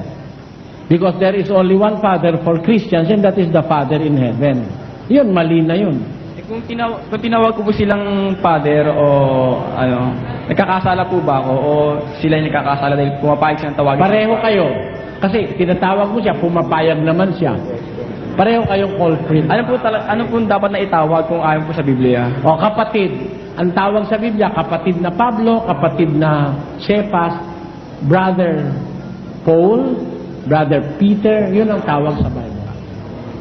Because there is only one Father for Christians, and that is the Father in heaven. Yun, mali na yun. Kung tinawag ko po silang father o nagkakasala po ba ako o sila yung nagkakasala dahil pumapayag silang tawagin? Pareho kayo. Kasi tinatawag mo siya, pumapayag naman siya. Pareho kayong culprit. Ano po dapat na itawag kung ayon po sa Biblia? O kapatid. Ang tawag sa Biblia, kapatid na Pablo, kapatid na Cephas, brother Paul, brother Peter, yun ang tawag sa Bible.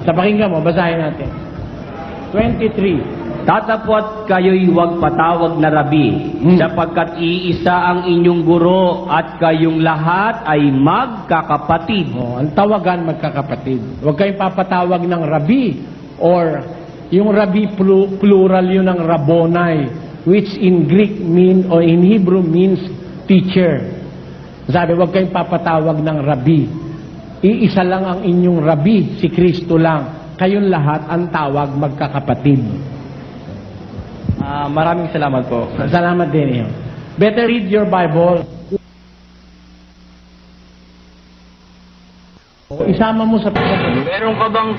Sa pakinggan mo, basahin natin. 23. Tatapot kayo'y huwag patawag na rabi, sapagkat iisa ang inyong guro at kayong lahat ay magkakapatid. Ang tawagan magkakapatid. Huwag kayong papatawag ng rabi or yung rabi plural yun ng rabonay. which in Greek or in Hebrew means teacher. Sabi, huwag kayong papatawag ng Rabbi. Iisa lang ang inyong Rabbi, si Kristo lang. Kayong lahat ang tawag magkakapatid. Maraming salamat po. Salamat din iyo. Better read your Bible. Isama mo sa... Meron ka bang